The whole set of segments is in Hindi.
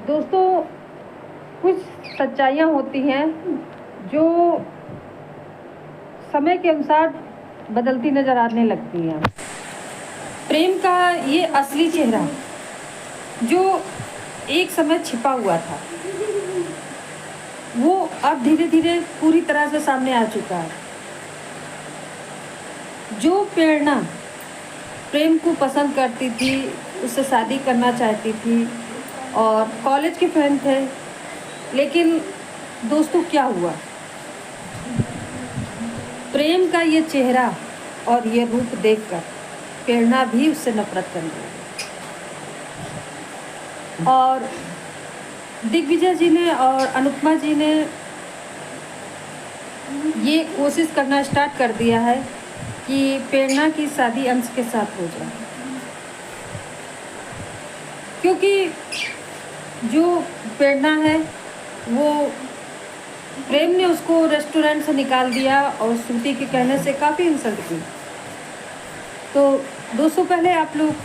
दोस्तों, कुछ सच्चाइयाँ होती हैं जो समय के अनुसार बदलती नज़र आने लगती हैं। प्रेम का ये असली चेहरा जो एक समय छिपा हुआ था, वो अब धीरे धीरे पूरी तरह से सामने आ चुका है। जो प्रेरणा प्रेम को पसंद करती थी, उससे शादी करना चाहती थी और कॉलेज के फ्रेंड थे, लेकिन दोस्तों क्या हुआ? प्रेम का ये चेहरा और ये रूप देखकर प्रेरणा भी उससे नफरत करने लगी। और दिग्विजय जी ने और अनुपमा जी ने ये कोशिश करना स्टार्ट कर दिया है कि प्रेरणा की शादी अंश के साथ हो जाए, क्योंकि जो प्रेरणा है वो प्रेम ने उसको रेस्टोरेंट से निकाल दिया और श्रुति के कहने से काफ़ी इंसल्ट की। तो दोस्तों, पहले आप लोग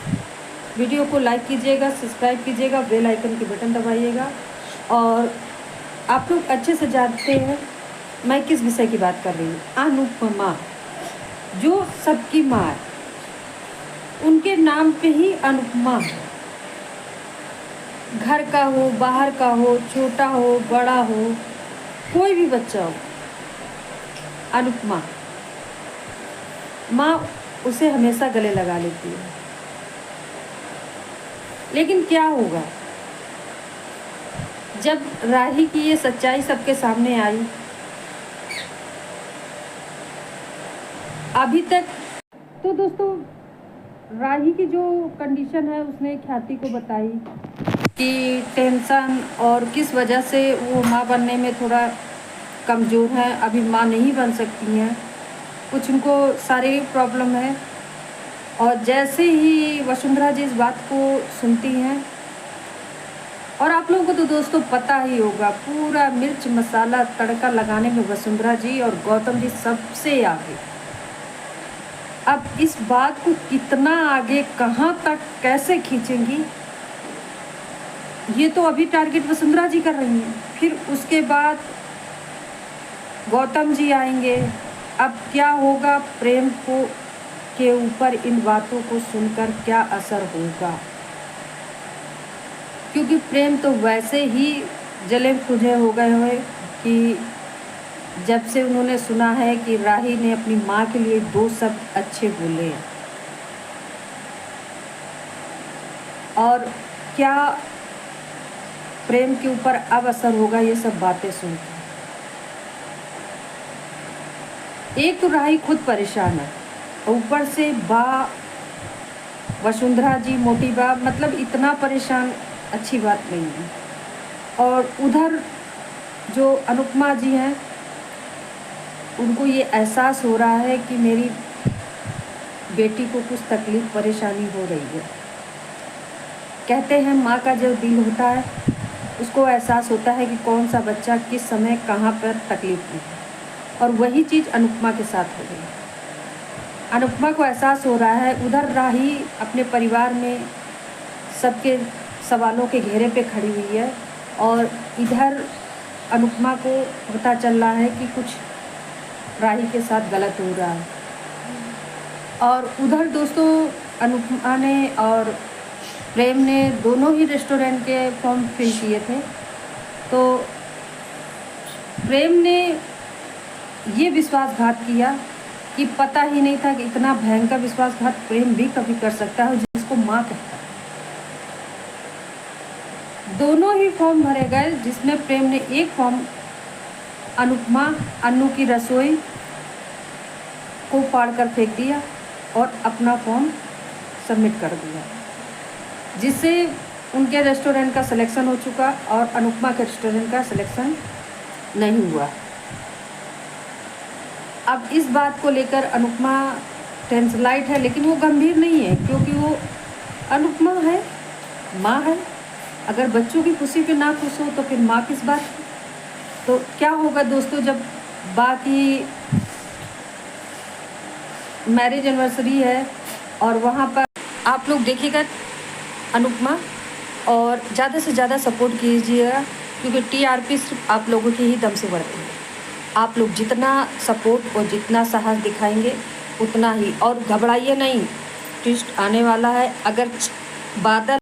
वीडियो को लाइक कीजिएगा, सब्सक्राइब कीजिएगा, बेल आइकन की बटन दबाइएगा। और आप लोग अच्छे से जानते हैं मैं किस विषय की बात कर रही हूँ। अनुपमा, जो सबकी माँ है, उनके नाम पे ही अनुपमा है। घर का हो, बाहर का हो, छोटा हो, बड़ा हो, कोई भी बच्चा हो, अनुपमा माँ उसे हमेशा गले लगा लेती है। लेकिन क्या होगा जब राही की ये सच्चाई सबके सामने आई? अभी तक तो दोस्तों, राही की जो कंडीशन है उसने ख्याति को बताई कि टेंशन और किस वजह से वो माँ बनने में थोड़ा कमज़ोर है, अभी माँ नहीं बन सकती हैं, कुछ उनको शारीरिक प्रॉब्लम है। और जैसे ही वसुंधरा जी इस बात को सुनती हैं, और आप लोगों को तो दोस्तों पता ही होगा, पूरा मिर्च मसाला तड़का लगाने में वसुंधरा जी और गौतम जी सबसे आगे। अब इस बात को कितना आगे, कहाँ तक, कैसे खींचेंगी, ये तो अभी टारगेट वसुंधरा जी कर रही हैं, फिर उसके बाद गौतम जी आएंगे। अब क्या होगा प्रेम को के ऊपर, इन बातों को सुनकर क्या असर होगा? क्योंकि प्रेम तो वैसे ही जले खुजे हो गए हुए कि जब से उन्होंने सुना है कि राही ने अपनी माँ के लिए 2 शब्द अच्छे बोले। और क्या प्रेम के ऊपर अब असर होगा ये सब बातें सुनकर? एक तो राही खुद परेशान है, ऊपर से वसुंधरा जी, मोटी बा, मतलब इतना परेशान अच्छी बात नहीं है। और उधर जो अनुपमा जी हैं, उनको ये एहसास हो रहा है कि मेरी बेटी को कुछ तकलीफ़ परेशानी हो रही है। कहते हैं माँ का जो दिल होता है उसको एहसास होता है कि कौन सा बच्चा किस समय कहाँ पर तकलीफ़ में है, और वही चीज़ अनुपमा के साथ हो गई। अनुपमा को एहसास हो रहा है, उधर राही अपने परिवार में सबके सवालों के घेरे पे खड़ी हुई है, और इधर अनुपमा को पता चल रहा है कि कुछ राही के साथ गलत हो रहा है। और उधर दोस्तों, अनुपमा ने और प्रेम ने दोनों ही रेस्टोरेंट के फॉर्म फिल किए थे। तो प्रेम ने ये विश्वासघात किया कि पता ही नहीं था कि इतना भयंकर विश्वासघात प्रेम भी कभी कर सकता है, जिसको माँ कहता है। दोनों ही फॉर्म भरे गए, जिसमें प्रेम ने एक फॉर्म अनुपमा अन्नू की रसोई को फाड़ कर फेंक दिया और अपना फॉर्म सबमिट कर दिया, जिससे उनके रेस्टोरेंट का सिलेक्शन हो चुका और अनुपमा के रेस्टोरेंट का सिलेक्शन नहीं हुआ। अब इस बात को लेकर अनुपमा टेंशलाइट है, लेकिन वो गंभीर नहीं है, क्योंकि वो अनुपमा है, माँ है। अगर बच्चों की खुशी पे ना खुश हो तो फिर माँ किस बात की? तो क्या होगा दोस्तों, जब बाकी मैरिज एनिवर्सरी है और वहाँ पर आप लोग देखिएगा अनुपमा और ज़्यादा से ज़्यादा सपोर्ट कीजिएगा, क्योंकि टीआरपी सिर्फ आप लोगों के ही दम से बढ़ती है। आप लोग जितना सपोर्ट और जितना साहस दिखाएंगे उतना ही, और घबराइए नहीं, ट्विस्ट आने वाला है। अगर बादल